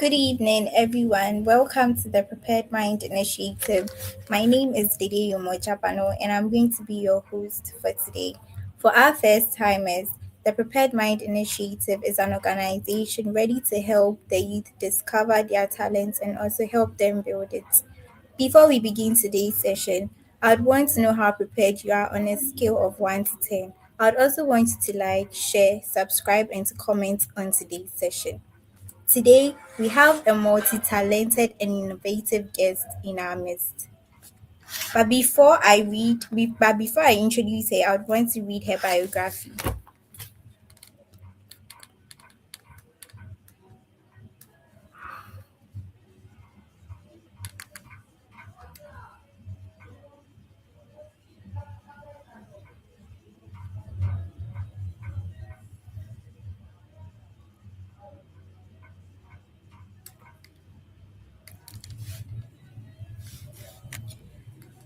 Good evening, everyone. Welcome to the Prepared Mind Initiative. My name is Dede Yomojabano, and I'm going to be your host for today. For our first timers, the Prepared Mind Initiative is an organization ready to help the youth discover their talents and also help them build it. Before we begin today's session, I'd want to know how prepared you are on a scale of 1 to 10. I'd also want you to like, share, subscribe, and to comment on today's session. Today, we have a multi-talented and innovative guest in our midst. But before I introduce her, I would want to read her biography.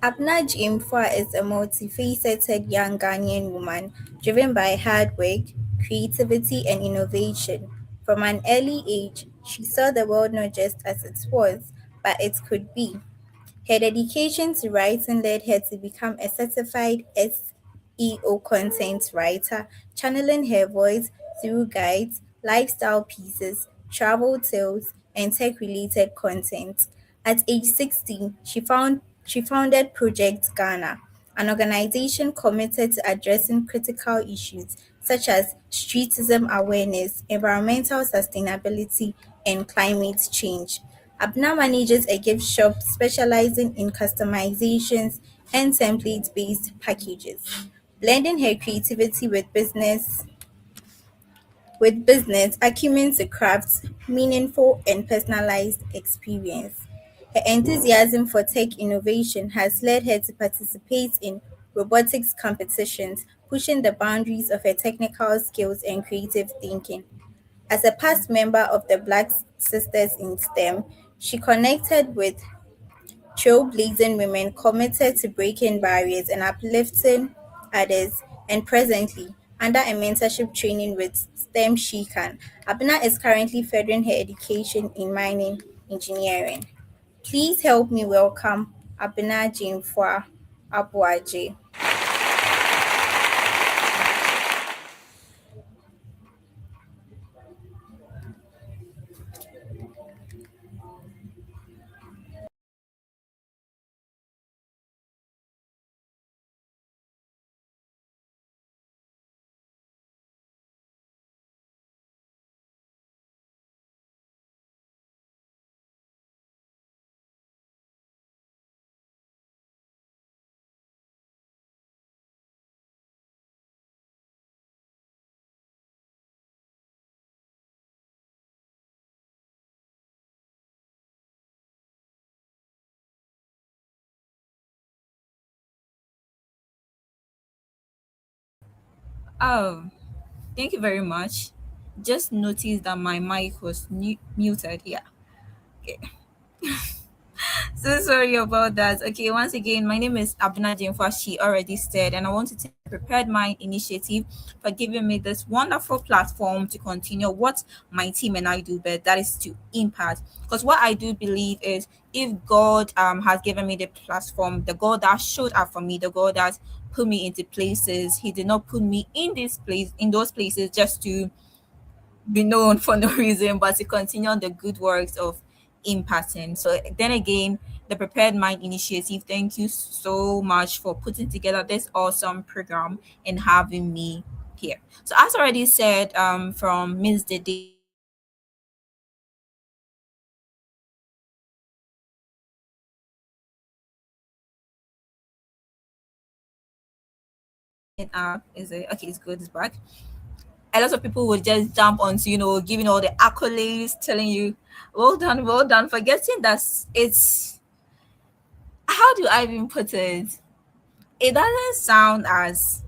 Abna Jimfwa is a multifaceted young Ghanaian woman driven by hard work, creativity, and innovation. From an early age, she saw the world not just as it was, but it could be. Her dedication to writing led her to become a certified SEO content writer, channeling her voice through guides, lifestyle pieces, travel tales, and tech-related content. At age 16, she founded Project Ghana, an organization committed to addressing critical issues such as streetism awareness, environmental sustainability, and climate change. Abna manages a gift shop specializing in customizations and template-based packages, blending her creativity with business acumen to craft meaningful and personalized experience. Her enthusiasm for tech innovation has led her to participate in robotics competitions, pushing the boundaries of her technical skills and creative thinking. As a past member of the Black Sisters in STEM, she connected with trailblazing women committed to breaking barriers and uplifting others, and presently, under a mentorship training with STEM Shikan, Abena is currently furthering her education in mining engineering. Please help me welcome Abena Jinfwa Abuaje. Oh, thank you very much. Just noticed that my mic was muted. Yeah. Okay. So sorry about that. Okay, once again, my name is Abena Jimfa. She already said, and I want to thank the Prepared Mind Initiative for giving me this wonderful platform to continue what my team and I do best. That is to impact. Because what I do believe is, if God has given me the platform, the God that showed up for me, the God that put me into places, He did not put me in those places just to be known for no reason, but to continue on the good works of impacting. So then again, the Prepared Mind Initiative, thank you so much for putting together this awesome program and having me here. So as already said, from Ms. Dede is it okay, it's good, it's back. A lot of people will just jump onto, giving all the accolades, telling you, well done, forgetting that it's how do I even put it? It doesn't sound as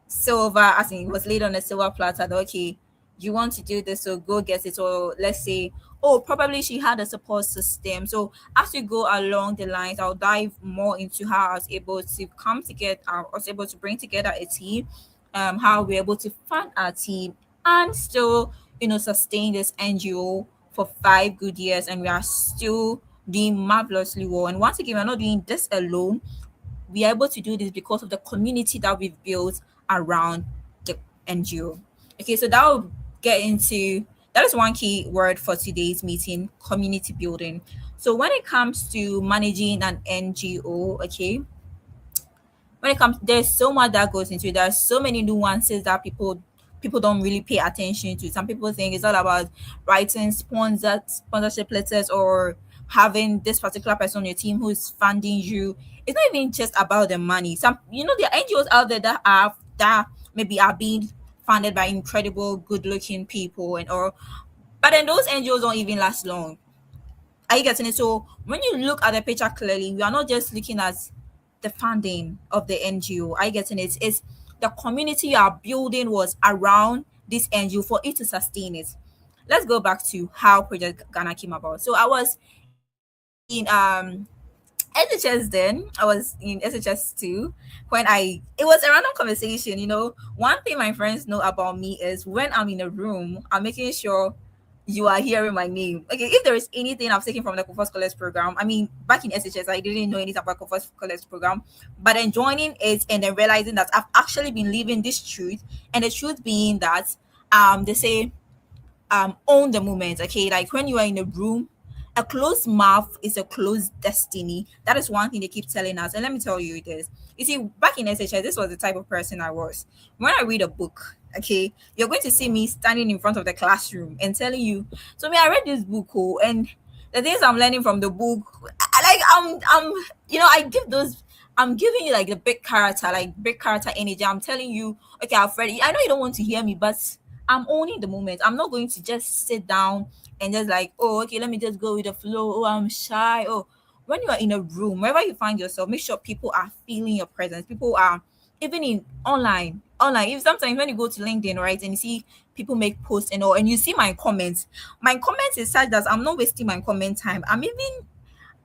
silver, as in it was laid on a silver platter. That, okay, you want to do this, so go get it. Or let's say, oh, probably she had a support system. So as we go along the lines, I'll dive more into how I was able to come together, I was able to bring together a team, how we're able to fund our team and still, sustain this NGO for 5 good years and we are still doing marvelously well. And once again, we're not doing this alone. We are able to do this because of the community that we've built around the NGO. Okay, so that will get into that is one key word for today's meeting: community building. So when it comes to managing an NGO, okay, when it comes, there's so much that goes into it. There's so many nuances that people don't really pay attention to. Some people think it's all about writing sponsorship letters or having this particular person on your team who's funding you. It's not even just about the money. Some, there are NGOs out there that maybe are being funded by incredible good looking people and or but then those NGOs don't even last long. Are you getting it? So when you look at the picture clearly, we are not just looking at the funding of the NGO. Are you getting it? It's the community you are building was around this NGO for it to sustain it. Let's go back to how Project Ghana came about. So I was in SHS then. I was in SHS too when it was a random conversation. One thing my friends know about me is when I'm in a room, I'm making sure you are hearing my name. Okay, if there is anything I've taken from the Kofos Scholars program, I mean, back in SHS, I didn't know anything about Kofos Scholars program, but then joining it and then realizing that I've actually been living this truth, and the truth being that they say own the moment. Okay, like when you are in a room, a closed mouth is a closed destiny. That is one thing they keep telling us, and let me tell you this. You see, back in SHS, this was the type of person I was. When I read a book, okay, you're going to see me standing in front of the classroom and telling you, so me, I read this book, oh, and the things I'm learning from the book, I give those. I'm giving you like the big character energy. I'm telling you, okay, I've read it. I know you don't want to hear me, but I'm owning the moment. I'm not going to just sit down and just like, oh, okay, let me just go with the flow. Oh, I'm shy. Oh, when you are in a room, wherever you find yourself, make sure people are feeling your presence. People are even in online. If sometimes when you go to LinkedIn, right, and you see people make posts and all, and you see my comments is such that I'm not wasting my comment time. I'm even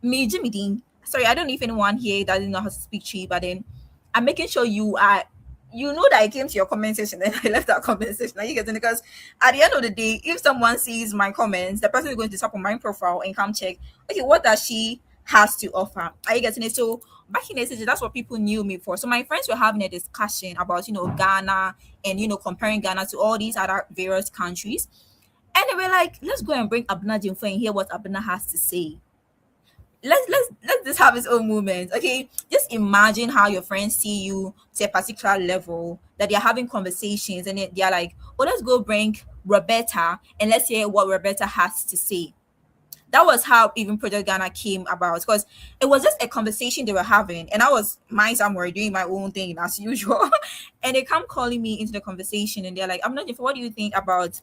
me, Jimmy Dean. Sorry, I don't know if anyone here doesn't know how to speak Chi, but then I'm making sure you know that I came to your comment section and I left that comment section. Are you getting it? Because at the end of the day, if someone sees my comments, the person is going to tap on my profile and come check, okay, what does she has to offer? Are you getting it? So back in SG, that's what people knew me for. So my friends were having a discussion about, Ghana and, comparing Ghana to all these other various countries. And they were like, let's go and bring Abena Jimfo and hear what Abena has to say. Let's just have its own moment. Okay, just imagine how your friends see you to a particular level, that they're having conversations and they're like, oh, let's go bring Roberta and let's hear what Roberta has to say. That was how even Project Ghana came about, because it was just a conversation they were having, and I was my somewhere doing my own thing as usual. And they come calling me into the conversation and they're like, I'm not sure, what do you think about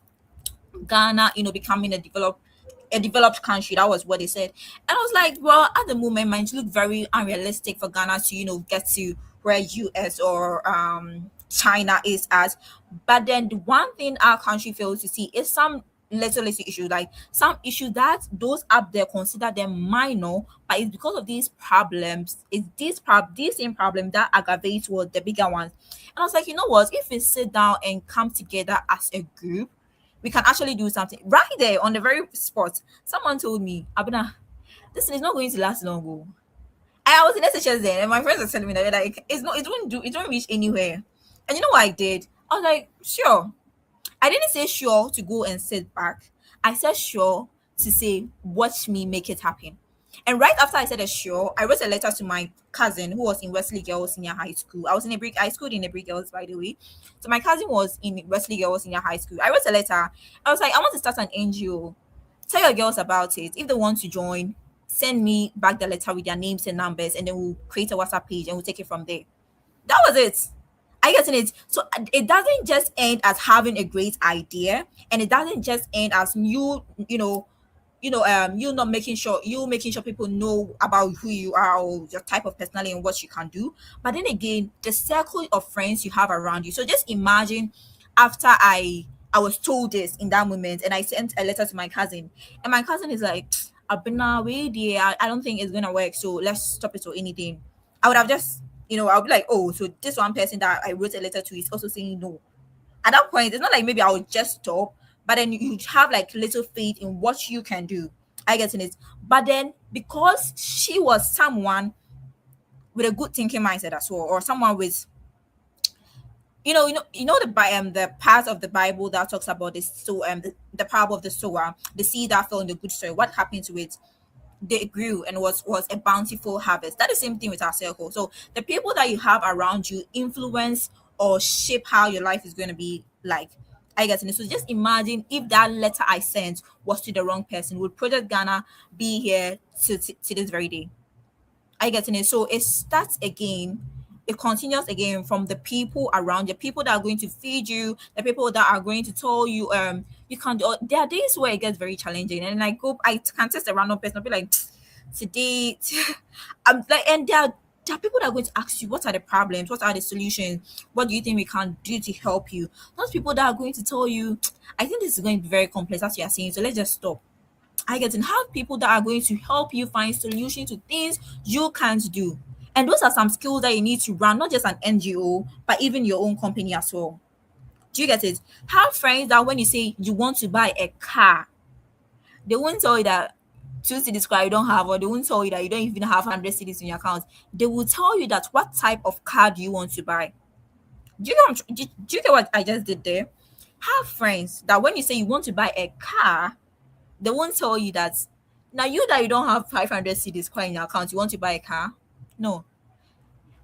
Ghana, becoming a developed country? That was what they said. And I was like, well, at the moment, might look very unrealistic for Ghana to, get to where US or China is at. But then the one thing our country fails to see is some little issues, like some issues that those up there consider them minor, but it's because of these problems, it's these same problem that aggravates what the bigger ones. And I was like, you know what, if we sit down and come together as a group, we can actually do something right there on the very spot. Someone told me, Abena, this thing is not going to last long. Oh. And I was in SHS then, and my friends were telling me that they're like, it won't reach anywhere. And you know what I did? I was like, sure. I didn't say sure to go and sit back. I said sure to say, watch me make it happen. And right after I said a sure, I wrote a letter to my cousin who was in Wesley Girls Senior High School. I schooled in a Brick Girls, by the way. So my cousin was in Wesley Girls Senior High School. I wrote a letter. I was like, I want to start an NGO. Tell your girls about it. If they want to join, send me back the letter with their names and numbers, and then we'll create a WhatsApp page and we'll take it from there. That was it. I getting it. So it doesn't just end as having a great idea, and it doesn't just end as you not making sure people know about who you are or your type of personality and what you can do. But then again, the circle of friends you have around you. So just imagine after I was told this in that moment, and I sent a letter to my cousin, and my cousin is like, Abena, wait, dear, I don't think it's gonna work. So let's stop it or anything. I would have just, I'll be like, oh, so this one person that I wrote a letter to is also saying no. At that point, it's not like maybe I would just stop, but then you have like little faith in what you can do. I get in it. But then because she was someone with a good thinking mindset as well, or someone with, the part of the Bible that talks about this, so the parable of the sower, the seed that fell in the good soil, what happened to it? They grew and was a bountiful harvest. That is the same thing with our circle. So the people that you have around you influence or shape how your life is going to be like. I guess. And so just imagine if that letter I sent was to the wrong person, would Project Ghana be here to this very day? I get in it. So it starts again. It continues again from the people around you, people that are going to feed you, the people that are going to tell you, you can't do. There are days where it gets very challenging, and I can test a random person. I'll be like, today, I'm like, and there are people that are going to ask you, what are the problems, what are the solutions, what do you think we can do to help you? Those people that are going to tell you, I think this is going to be very complex, as you are saying. So let's just stop. I get and have people that are going to help you find solutions to things you can't do. And those are some skills that you need to run, not just an NGO, but even your own company as well. Do you get it? Have friends that when you say you want to buy a car, they won't tell you that two cities car you don't have, or they won't tell you that you don't even have 100 cities in your account. They will tell you that what type of car do you want to buy. Do you get what I just did there? Have friends that when you say you want to buy a car, they won't tell you that now you that you don't have 500 cedis coin in your account, you want to buy a car. No.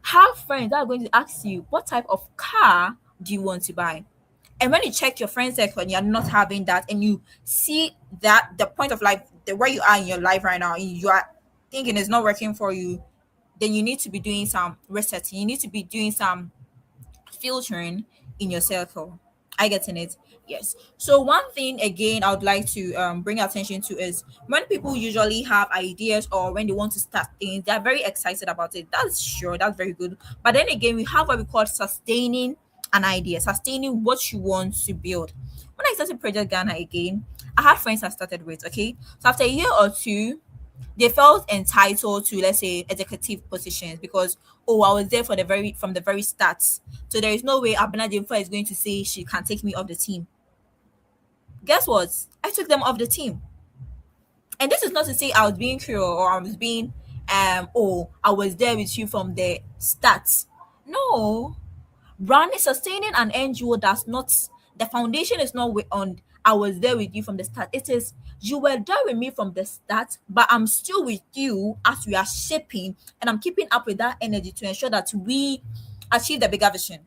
Have friends that are going to ask you, what type of car do you want to buy? And when you check your friend circle and you're not having that, and you see that the point of life, the where you are in your life right now, you are thinking it's not working for you, then you need to be doing some researching. You need to be doing some filtering in your circle. I get in it. Yes. So one thing again I would like to bring attention to is when people usually have ideas or when they want to start things, they're very excited about it. That's sure, that's very good. But then again, we have what we call sustaining an idea, sustaining what you want to build. When I started Project Ghana again, I had friends I started with, okay? So after a year or two, they felt entitled to, let's say, executive positions because, oh, I was there for the very from the very start. So there is no way Abena is going to say she can take me off the team. Guess what? I took them off the team. And this is not to say I was being cruel or I was being oh, I was there with you from the start. No, running, sustaining an NGO does not, the foundation is not on I was there with you from the start. It is you were there with me from the start, but I'm still with you as we are shaping, and I'm keeping up with that energy to ensure that we achieve the bigger vision.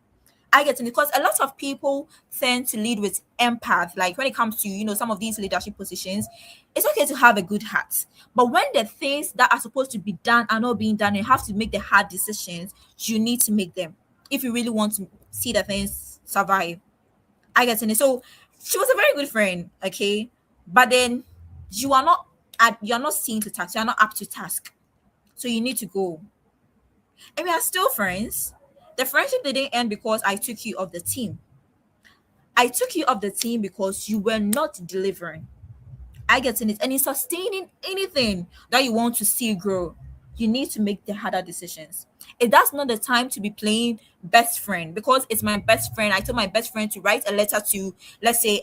I get it because a lot of people tend to lead with empath. Like when it comes to, some of these leadership positions, it's okay to have a good heart. But when the things that are supposed to be done are not being done, you have to make the hard decisions, you need to make them if you really want to see the things survive. I get it. So she was a very good friend, okay? But then you are not you're not seen to task, you're not up to task. So you need to go. And we are still friends. The friendship didn't end because I took you off the team. I took you off the team because you were not delivering. I get in it. And in sustaining anything that you want to see grow, you need to make the harder decisions. That's not the time to be playing best friend because it's my best friend. I told my best friend to write a letter to, let's say,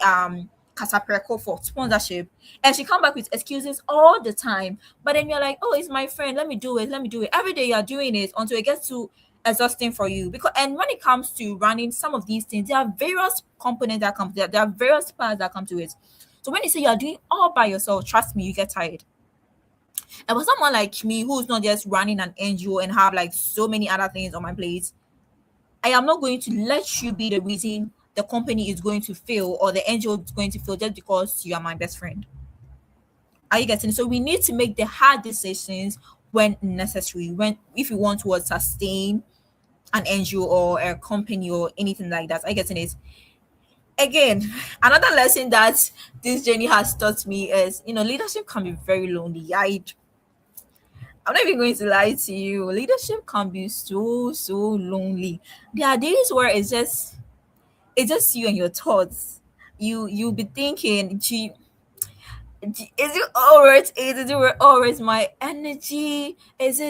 Casapreco for sponsorship, and she come back with excuses all the time. But then you're like, oh, it's my friend. Let me do it. Let me do it. Every day you're doing it until it gets too exhausting for you. Because and when it comes to running some of these things, there are various components that come. There are various parts that come to it. So when you say you are doing all by yourself, trust me, you get tired. And for someone like me who's not just running an NGO and have like so many other things on my plate, I am not going to let you be the reason the company is going to fail or the NGO is going to fail just because you are my best friend. Are you getting it? So we need to make the hard decisions when necessary. When if you want to sustain an NGO or a company or anything like that. Are you getting it? Again, another lesson that this journey has taught me is, leadership can be very lonely. I'm not even going to lie to you. Leadership can be so lonely. There are days where it's just you and your thoughts. You'll be thinking, gee, is it all worth it? Is it all worth my energy? It's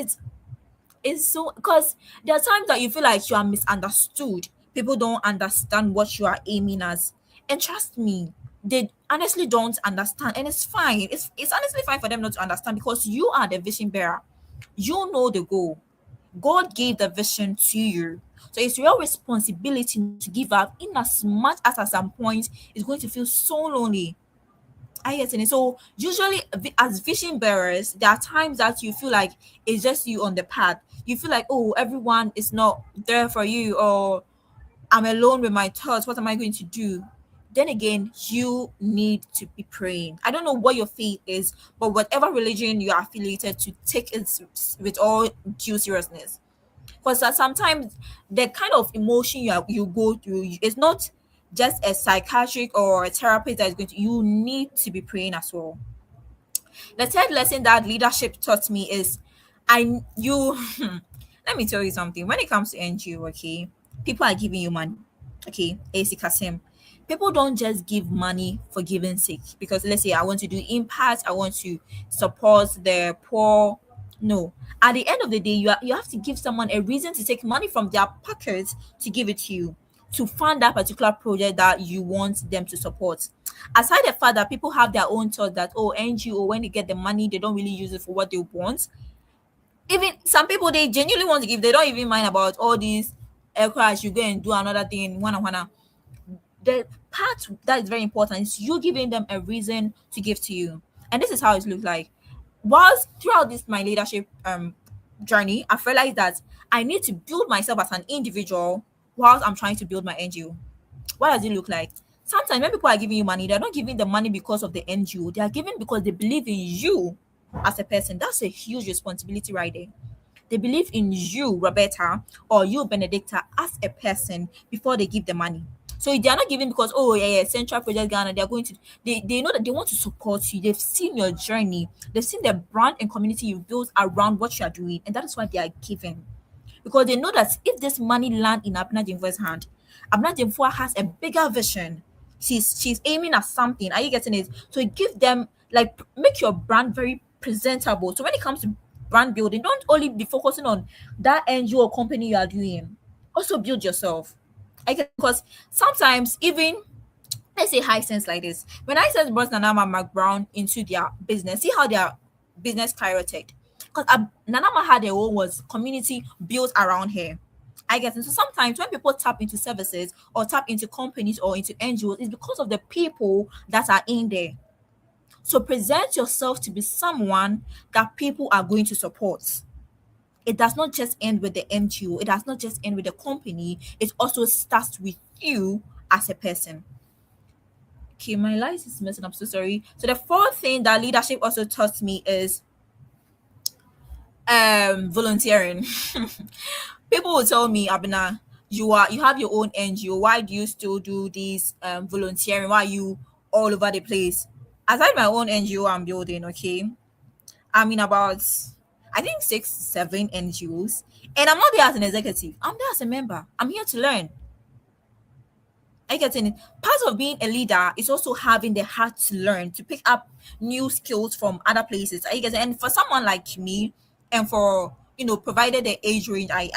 so because there are times that you feel like you are misunderstood. People don't understand what you are aiming at. And trust me, they honestly don't understand, and it's fine. It's honestly fine for them not to understand, because you are the vision bearer. You know the goal. God gave the vision to you. So it's your responsibility not to give up, in as much as at some point it's going to feel so lonely. I get it. So usually, as vision bearers, there are times that you feel like it's just you on the path. You feel like, oh, everyone is not there for you, or I'm alone with my thoughts. What am I going to do? Then again, you need to be praying. I don't know what your faith is, but whatever religion you are affiliated to, take it with all due seriousness. Because sometimes the kind of emotion you go through is not just a psychiatric or a therapist that is going to, you need to be praying as well. The third lesson that leadership taught me is, I you let me tell you something. When it comes to NGO, okay, people are giving you money. Okay, AC Kasim. People don't just give money for giving sake, because let's say I want to do impact, I want to support the poor. No. At the end of the day, you have to give someone a reason to take money from their pockets to give it to you, to fund that particular project that you want them to support. Aside the fact that people have their own thoughts that, oh, NGO, when they get the money, they don't really use it for what they want. Even some people, they genuinely want to give, they don't even mind about all these aircraft. You go and do another thing, one. The part that is very important is you giving them a reason to give to you. And this is how it looks like. Whilst throughout this my leadership journey, I realized that I need to build myself as an individual whilst I'm trying to build my NGO. What does it look like? Sometimes when people are giving you money, they're not giving the money because of the NGO. They are giving because they believe in you as a person. That's a huge responsibility right there. They believe in you, Roberta, or you, Benedicta, as a person before they give the money. So they are not giving because, oh yeah, yeah, Central Project Ghana, they are going to, they know that they want to support you. They've seen your journey, they've seen the brand and community you've built around what you are doing, and that is why they are giving. Because they know that if this money land in Abena Jimfo's hand, Abena Jimfo has a bigger vision. She's aiming at something. Are you getting it? So give them, like, make your brand very presentable. So when it comes to brand building, don't only be focusing on that NGO or company you are doing. Also build yourself. I get, because sometimes even, let's say, high sense like this. When I said brought Nanama McBrown into their business, see how their business skyrocketed. Because Nanama had her own was community built around her. I guess. And so sometimes when people tap into services or tap into companies or into NGOs, it's because of the people that are in there. So present yourself to be someone that people are going to support. It does not just end with the NGO, it does not just end with the company, it also starts with you as a person. Okay, my light is messing up. So sorry. So the fourth thing that leadership also taught me is volunteering. People will tell me, Abena, you have your own NGO. Why do you still do this volunteering? Why are you all over the place? Aside my own NGO I'm building, okay. I'm in about, I think, 6, 7 NGOs. And I'm not there as an executive. I'm there as a member. I'm here to learn. I get it. Part of being a leader is also having the heart to learn, to pick up new skills from other places. I get it. And for someone like me, and for, provided the age range I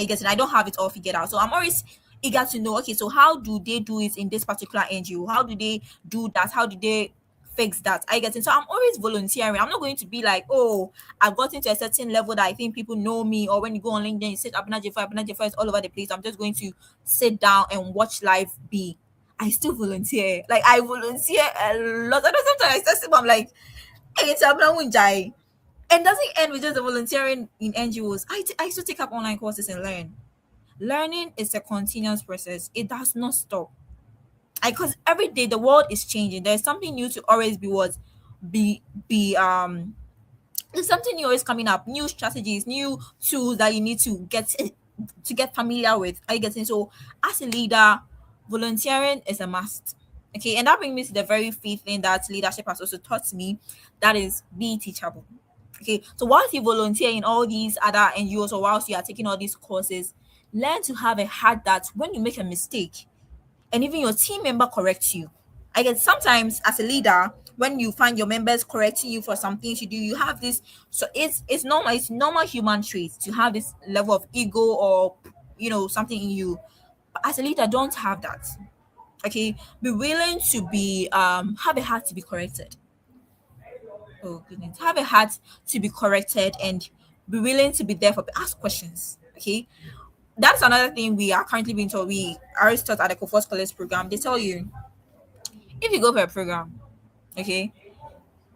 guess, and I don't have it all figured out. So I'm always eager to know, okay, so how do they do it in this particular NGO? How do they do that? How do they fix that? I get it. So I'm always volunteering. I'm not going to be like, oh, I've gotten to a certain level that I think people know me, or when you go on LinkedIn, you say Abena Jefa is all over the place. I'm just going to sit down and watch life be. I still volunteer. Like, I volunteer a lot. I know sometimes I tell I'm like, hey, it's Abena Wunjai. And doesn't end with just the volunteering in NGOs. I still take up online courses and learn. Learning is a continuous process. It does not stop. Because every day the world is changing. There's something new to always be what be there's something new always coming up, new strategies, new tools that you need to get familiar with. Are you getting? So as a leader, volunteering is a must. Okay, and that brings me to the very fifth thing that leadership has also taught me, that is, be teachable. Okay, so whilst you volunteer in all these other NGOs, or whilst you are taking all these courses, learn to have a heart that when you make a mistake and even your team member corrects you. I guess sometimes as a leader, when you find your members correcting you for some things you do, you have this. So it's normal human traits to have this level of ego, or something in you. But as a leader, don't have that. Okay, be willing to be have a heart to be corrected. Oh goodness, have a heart to be corrected and be willing to be there for ask questions. Okay, that's another thing we are currently being told. We are taught at the Comfort Scholars program. They tell you if you go for a program, okay,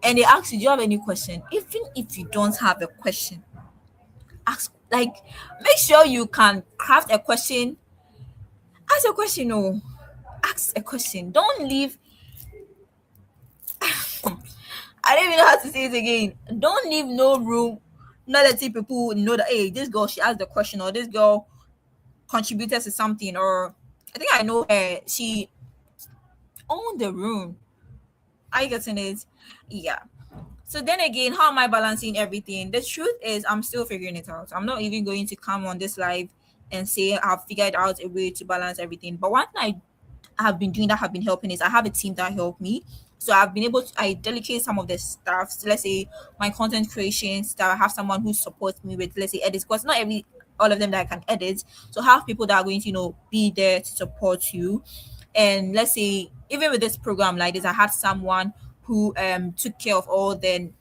and they ask you, do you have any question? Even if you don't have a question, ask, like, make sure you can craft a question. Ask a question. No, ask a question. Don't leave. I don't even know how to say it again. Don't leave no room. Not letting people know that, hey, this girl, she asked the question, or this girl contributed to something, or I think I know her. She owned the room. Are you getting it? Yeah. So then again, how am I balancing everything? The truth is, I'm still figuring it out. I'm not even going to come on this live and say I've figured out a way to balance everything. But one thing I have been doing that have been helping is I have a team that help me. So I've been able to I delegate some of the stuff. So let's say my content creation stuff. I have someone who supports me with, let's say, edits, because not every all of them that I can edit. So have people that are going to, be there to support you. And let's say even with this program like this, I had someone who took care of all the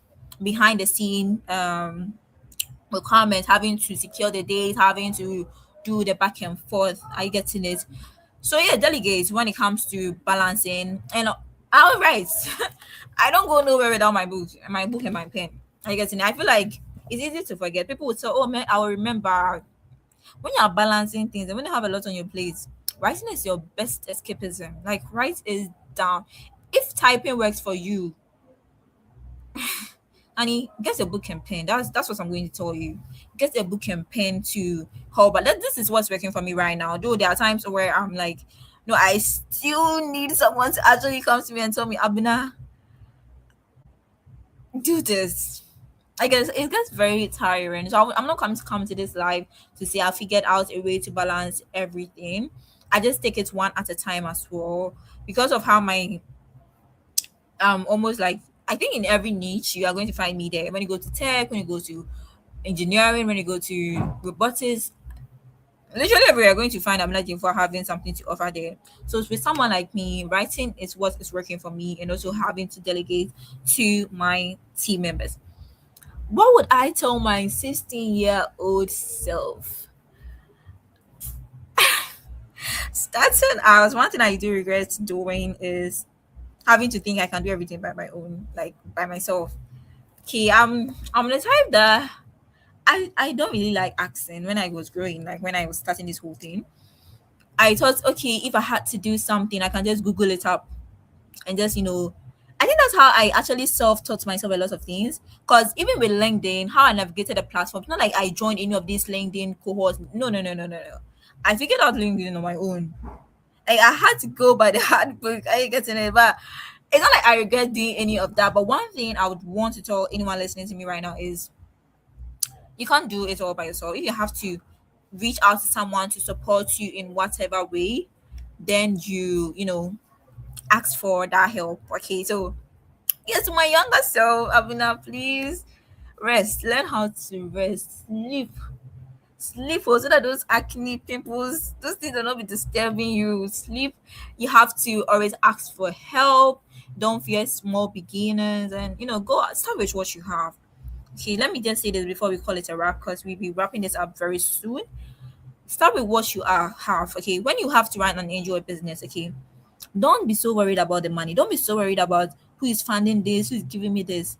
behind the scene requirements, having to secure the dates, having to do the back and forth. Are you getting it? So yeah, delegates when it comes to balancing and I'll write. I don't go nowhere without my book and my pen. I guess I feel like it's easy to forget. People would say, "Oh man, I will remember." When you are balancing things and when you have a lot on your plate, writing is your best escapism. Like write is down. If typing works for you, honey, get a book and pen. That's what I'm going to tell you. Get a book and pen to help. But this is what's working for me right now. Though there are times where I'm like, no, I still need someone to actually come to me and tell me, Abena, do this. I guess it gets very tiring. So I'm not coming to come to this live to say I figured out a way to balance everything. I just take it one at a time as well because of how my almost like I think in every niche you are going to find me there. When you go to tech, when you go to engineering, when you go to robotics, literally everywhere you're going to find I'm looking for having something to offer there. So with someone like me, writing is what is working for me and also having to delegate to my team members. What would I tell my 16-year-old self? Starting out, one thing I do regret doing is having to think I can do everything by my own, like by myself. Okay, I'm the type that I don't really like asking when I was growing, like when I was starting this whole thing. I thought, okay, if I had to do something, I can just Google it up and just, I think that's how I actually self-taught myself a lot of things. Because even with LinkedIn, how I navigated the platform, it's not like I joined any of these LinkedIn cohorts. No, no, no, no, no, no. I figured out LinkedIn on my own. Like I had to go by the hard book. I ain't getting it, but it's not like I regret doing any of that. But one thing I would want to tell anyone listening to me right now is you can't do it all by yourself. If you have to reach out to someone to support you in whatever way, then ask for that help. Okay, so yes, my younger self, Abina, please rest. Learn how to rest. Sleep so that those acne pimples, those things will not be disturbing you. Sleep. You have to always ask for help. Don't fear small beginners, and go out, start with what you have. Okay, let me just say this before we call it a wrap because we'll be wrapping this up very soon. Start with what you have. Okay, when you have to run an NGO business, okay, don't be so worried about the money. Don't be so worried about who is funding this, who is giving me this.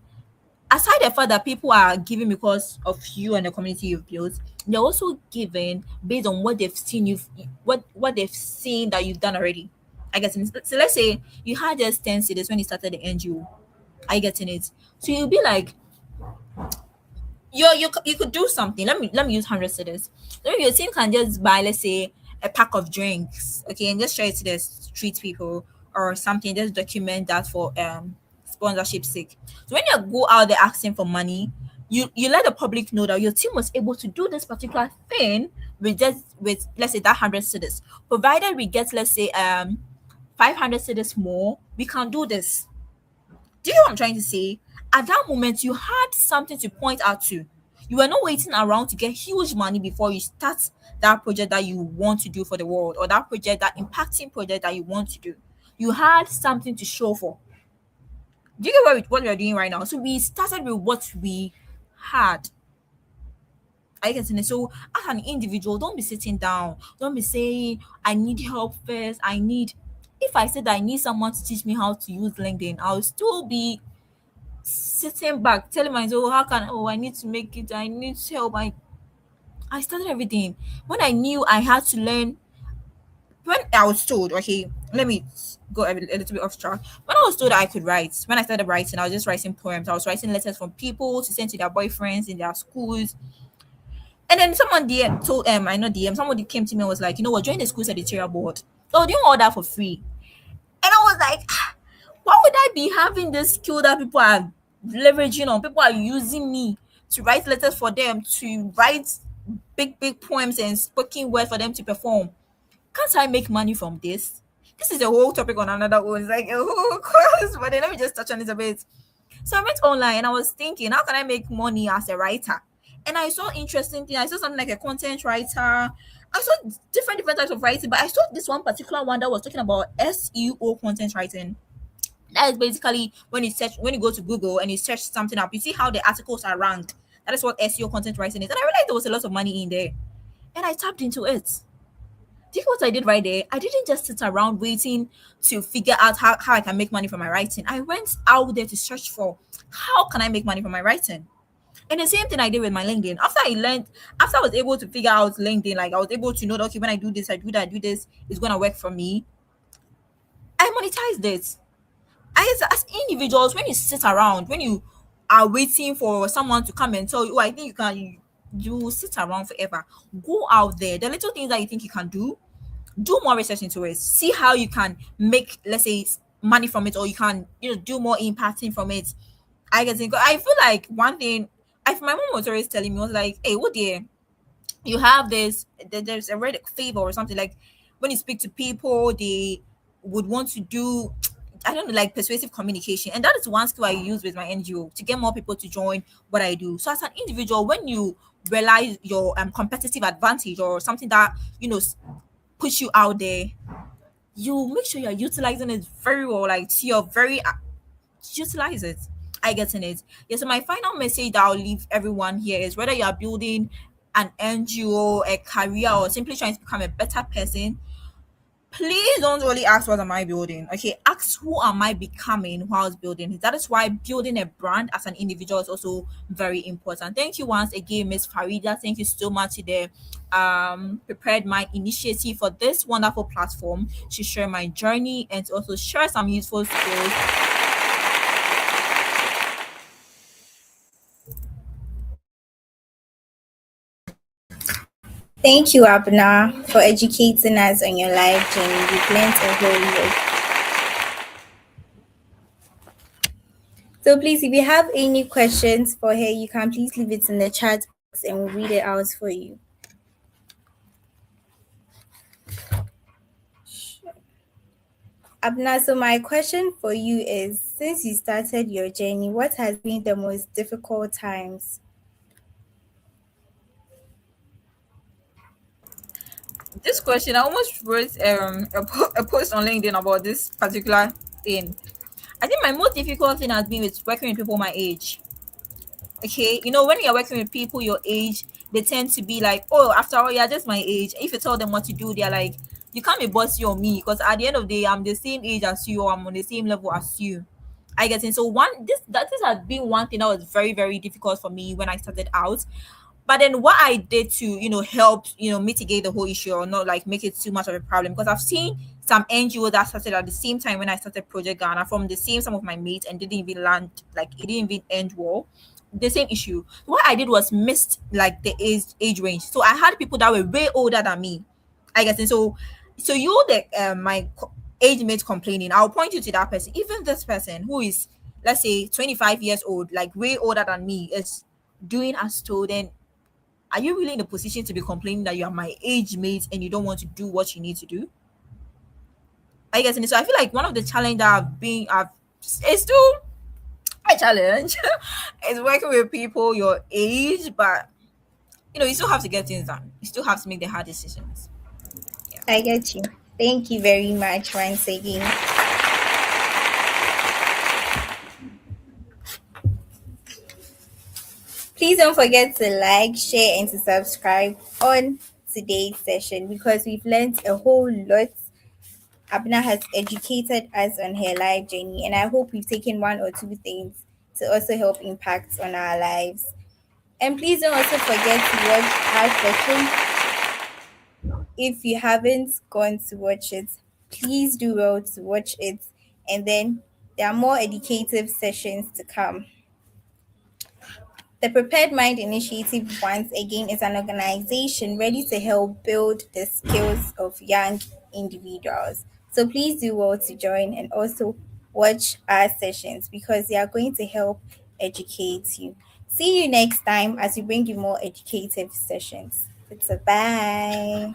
Aside the fact that people are giving because of you and the community you've built, they're also giving based on what they've seen what they've seen that you've done already. I guess so. Let's say you had just 10 cities when you started the NGO. Are you getting it? So you'll be like, you could do something. Let me use 100 cities. Maybe your team can just buy, let's say, a pack of drinks, okay, and just share it to the street people or something. Just document that for sponsorship sake. So when you go out there asking for money, you let the public know that your team was able to do this particular thing with let's say that 100 cities. Provided we get, let's say, 500 cities more, we can do this. Do you know what I'm trying to say? At that moment, you had something to point out to. You were not waiting around to get huge money before you start that project that you want to do for the world, or that project, that impacting project that you want to do. You had something to show for. Do you get what we are doing right now? So we started with what we had. I get it. So as an individual, don't be sitting down. Don't be saying, I need help first. I need, if I said I need someone to teach me how to use LinkedIn, I'll still be sitting back telling myself, how can, oh, I need to make it, I need help. I started everything when I knew I had to learn. When I was told, okay, let me go a little bit off track. When I was told I could write, when I started writing, I was just writing poems. I was writing letters from people to send to their boyfriends in their schools. And then someone DM told I know DM, somebody came to me and was like, you know what, join the school's editorial board. So doing all that for free. And I was like, "Ah, why would I be having this skill that people are leveraging on? People are using me to write letters for them, to write big poems and spoken word for them to perform. Can't I make money from this? This is a whole topic on another one. It's like a whole course, but then let me just touch on it a bit. So I went online and I was thinking, how can I make money as a writer? And I saw interesting things. I saw something like a content writer. I saw different types of writing, but I saw this one particular one that was talking about SEO content writing. That is basically when you go to Google and you search something up, you see how the articles are ranked. That is what SEO content writing is. And I realized there was a lot of money in there. And I tapped into it. Do you know what I did right there? I didn't just sit around waiting to figure out how I can make money from my writing. I went out there to search for how can I make money from my writing. And the same thing I did with my LinkedIn. After I was able to figure out LinkedIn, like I was able to know that, okay, when I do this, I do that, I do this, it's gonna work for me. I monetized it. As individuals, when you sit around, when you are waiting for someone to come and tell you, oh, I think you can, you sit around forever. Go out there. The little things that you think you can do more research into it. See how you can make, let's say, money from it, or you can, do more impacting from it. I guess I feel like one thing, my mom was always telling me, was like, hey, what dear, you have this, there's a red favor or something, like when you speak to people, they would want to do, I don't know, like persuasive communication. And that is one skill I use with my NGO to get more people to join what I do. So as an individual, when you realize your competitive advantage or something that push you out there, you make sure you're utilizing it very well, like you're very utilize it. I get in it. Yeah, so my final message that I'll leave everyone here is, whether you're building an NGO, a career, or simply trying to become a better person, please don't only ask what am I building. Okay, ask who am I becoming whilst building it. That is why building a brand as an individual is also very important. Thank you once again, Miss Farida. Thank you so much to the prepared my initiative for this wonderful platform to share my journey and to also share some useful skills. Thank you, Abna, for educating us on your life journey. We've learned a whole lot. So please, if you have any questions for her, you can please leave it in the chat box and we'll read it out for you. Abna, so my question for you is, since you started your journey, what has been the most difficult times? This question, I almost wrote a post on LinkedIn about this particular thing. I think my most difficult thing has been with working with people my age. Okay, when you're working with people your age, they tend to be like, oh, after all, you're just my age. If you tell them what to do, they're like, you can't be bossy on me, because at the end of the day, I'm the same age as you, or I'm on the same level as you. I guess. And so this has been one thing that was very, very difficult for me when I started out. But then what I did to, help, mitigate the whole issue, or not like make it too much of a problem, because I've seen some NGO that started at the same time when I started Project Ghana, from the same some of my mates, and didn't even land, like it didn't even end well. The same issue. What I did was missed like the age range. So I had people that were way older than me, I guess. And so you, the age mate complaining, I'll point you to that person. Even this person who is, let's say, 25 years old, like way older than me, is doing as told. Then are you really in a position to be complaining that you are my age mate and you don't want to do what you need to do? I guess. And so I feel like one of the challenge that I've is to My challenge is working with people your age, but you still have to get things done. You still have to make the hard decisions. Yeah. I get you. Thank you very much once again. Please don't forget to like, share, and to subscribe on today's session because we've learned a whole lot. Abna has educated us on her life journey, and I hope we've taken one or two things to also help impact on our lives. And please don't also forget to watch our session. If you haven't gone to watch it, please do well to watch it. And then there are more educative sessions to come. The Prepared Mind Initiative, once again, is an organization ready to help build the skills of young individuals. So please do well to join and also watch our sessions because they are going to help educate you. See you next time as we bring you more educative sessions. It's a bye.